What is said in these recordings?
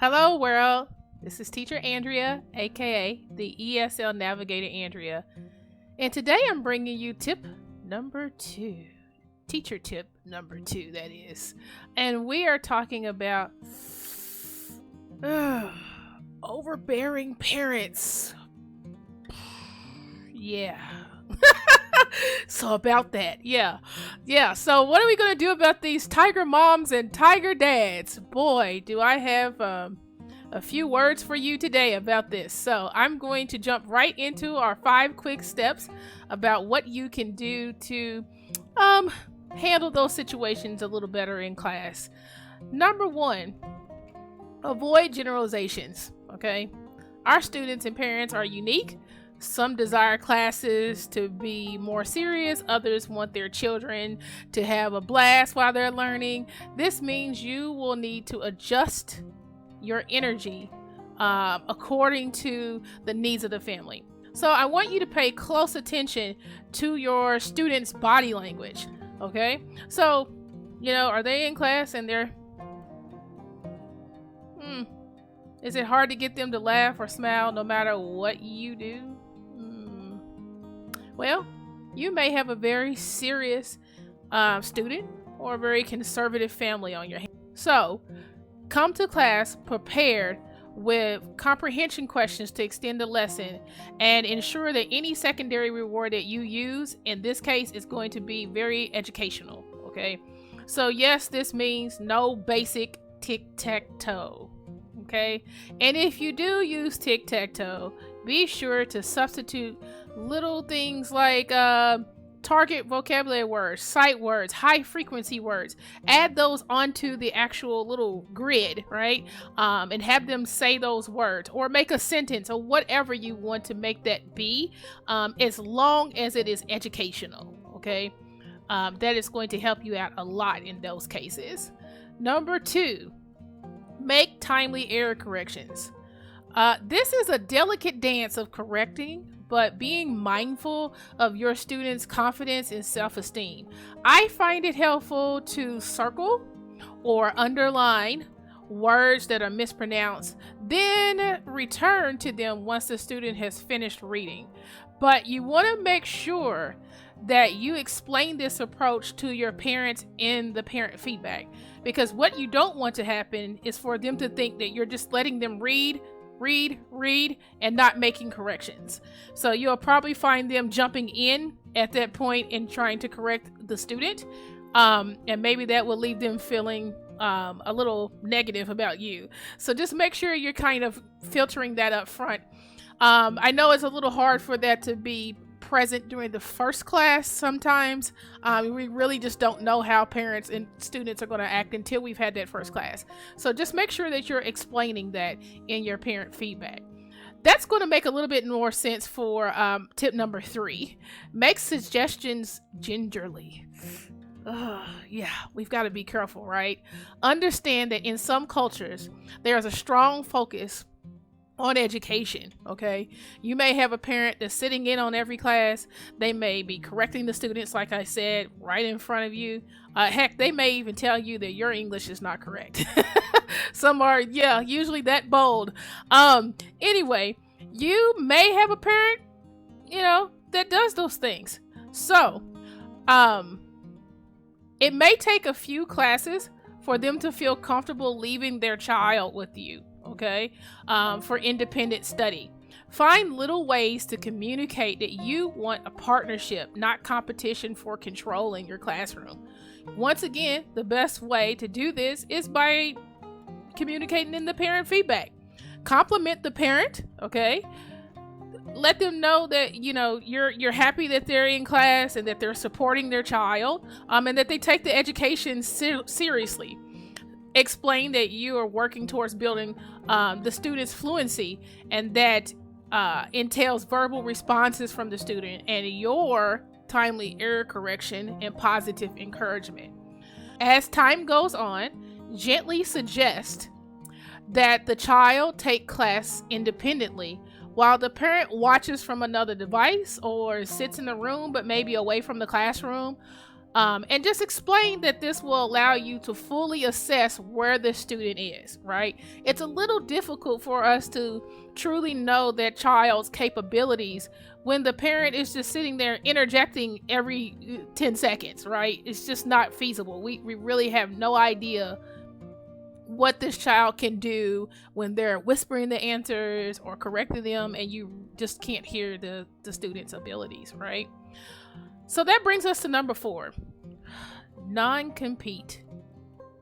Hello, world. This is Teacher Andrea, aka the ESL Navigator Andrea. And today I'm bringing you tip number 2. Teacher tip number 2, that is. And we are talking about overbearing parents. Yeah. So about that, yeah. So what are we gonna do about these tiger moms and tiger dads? Boy, do I have a few words for you today about this. So I'm going to jump right into our 5 quick steps about what you can do to handle those situations a little better in class. Number 1, avoid generalizations. Okay, our students and parents are unique. Some desire classes to be more serious, others want their children to have a blast while they're learning. This means you will need to adjust your energy according to the needs of the family. So I want you to pay close attention to your students' body language, okay? So, are they in class and they're... Is it hard to get them to laugh or smile no matter what you do? Well, you may have a very serious student or a very conservative family on your hands. So, come to class prepared with comprehension questions to extend the lesson and ensure that any secondary reward that you use, in this case, is going to be very educational, okay? So, yes, this means no basic tic-tac-toe, okay? And if you do use tic-tac-toe, be sure to substitute little things like target vocabulary words, sight words, high frequency words. Add those onto the actual little grid, right? And have them say those words or make a sentence or whatever you want to make that be, as long as it is educational, okay? That is going to help you out a lot in those cases. Number 2, make timely error corrections. This is a delicate dance of correcting, but being mindful of your students' confidence and self-esteem. I find it helpful to circle or underline words that are mispronounced, then return to them once the student has finished reading. But you want to make sure that you explain this approach to your parents in the parent feedback, because what you don't want to happen is for them to think that you're just letting them read, and not making corrections. So you'll probably find them jumping in at that point and trying to correct the student. And maybe that will leave them feeling a little negative about you. So just make sure you're kind of filtering that up front. I know it's a little hard for that to be present during the first class sometimes. We really just don't know how parents and students are going to act until we've had that first class. So just make sure that you're explaining that in your parent feedback. That's going to make a little bit more sense for tip number 3. Make suggestions gingerly. Yeah, we've got to be careful, right? Understand that in some cultures, there's a strong focus on education, okay? You may have a parent that's sitting in on every class. They may be correcting the students, like I said, right in front of you. Heck, they may even tell you that your English is not correct. Some are, usually that bold. Anyway, you may have a parent, that does those things. So, it may take a few classes for them to feel comfortable leaving their child with you, okay, for independent study. Find little ways to communicate that you want a partnership, not competition for control in your classroom. Once again, the best way to do this is by communicating in the parent feedback. Compliment the parent, okay? Let them know that you're happy that they're in class and that they're supporting their child, and that they take the education seriously. Explain that you are working towards building the student's fluency, and that entails verbal responses from the student and your timely error correction and positive encouragement. As time goes on, gently suggest that the child take class independently while the parent watches from another device or sits in the room but maybe away from the classroom. And just explain that this will allow you to fully assess where the student is, right? It's a little difficult for us to truly know that child's capabilities when the parent is just sitting there interjecting every 10 seconds, right? It's just not feasible. We really have no idea what this child can do when they're whispering the answers or correcting them, and you just can't hear the student's abilities, right? So that brings us to number 4. Non-compete.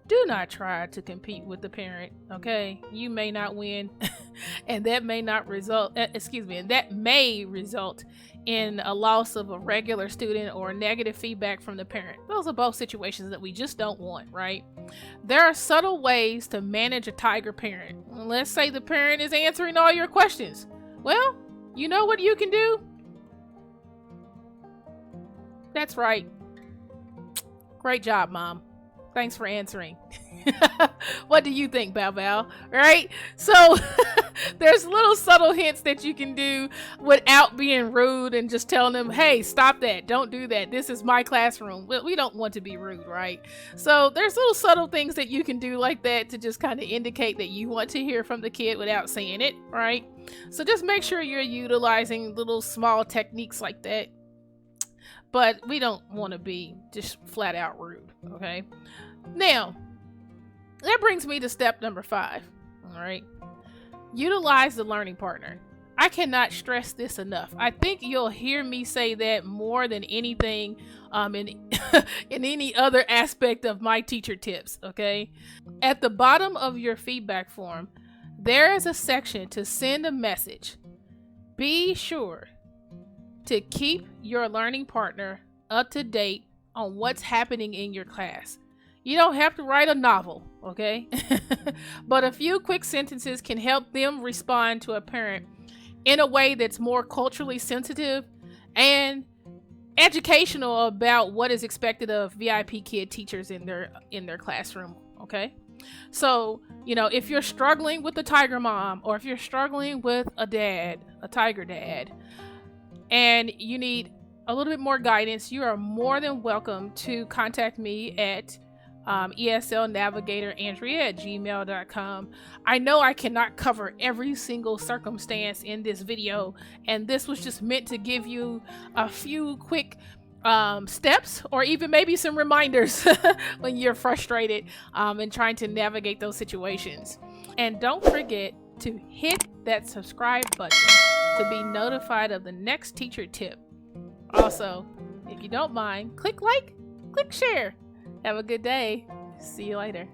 Do not try to compete with the parent, okay? You may not win, and that may result in a loss of a regular student or negative feedback from the parent. Those are both situations that we just don't want, right? There are subtle ways to manage a tiger parent. Let's say the parent is answering all your questions. Well, you know what you can do? That's right. Great job, Mom. Thanks for answering. What do you think, Bao Bao? Right? So there's little subtle hints that you can do without being rude and just telling them, hey, stop that. Don't do that. This is my classroom. We don't want to be rude, right? So there's little subtle things that you can do like that to just kind of indicate that you want to hear from the kid without saying it, right? So just make sure you're utilizing little small techniques like that. But we don't want to be just flat out rude, okay? Now, that brings me to step number 5, all right? Utilize the learning partner. I cannot stress this enough. I think you'll hear me say that more than anything in any other aspect of my teacher tips, okay? At the bottom of your feedback form, there is a section to send a message. Be sure to keep your learning partner up to date on what's happening in your class. You don't have to write a novel, okay? But a few quick sentences can help them respond to a parent in a way that's more culturally sensitive and educational about what is expected of VIP kid teachers in their classroom, okay? So, if you're struggling with a tiger mom, or if you're struggling with a tiger dad, and you need a little bit more guidance, you are more than welcome to contact me at eslnavigatorandrea@gmail.com. I know I cannot cover every single circumstance in this video, and this was just meant to give you a few quick steps, or even maybe some reminders when you're frustrated and trying to navigate those situations. And don't forget to hit that subscribe button to be notified of the next teacher tip. Also, if you don't mind, click like, click share. Have a good day. See you later.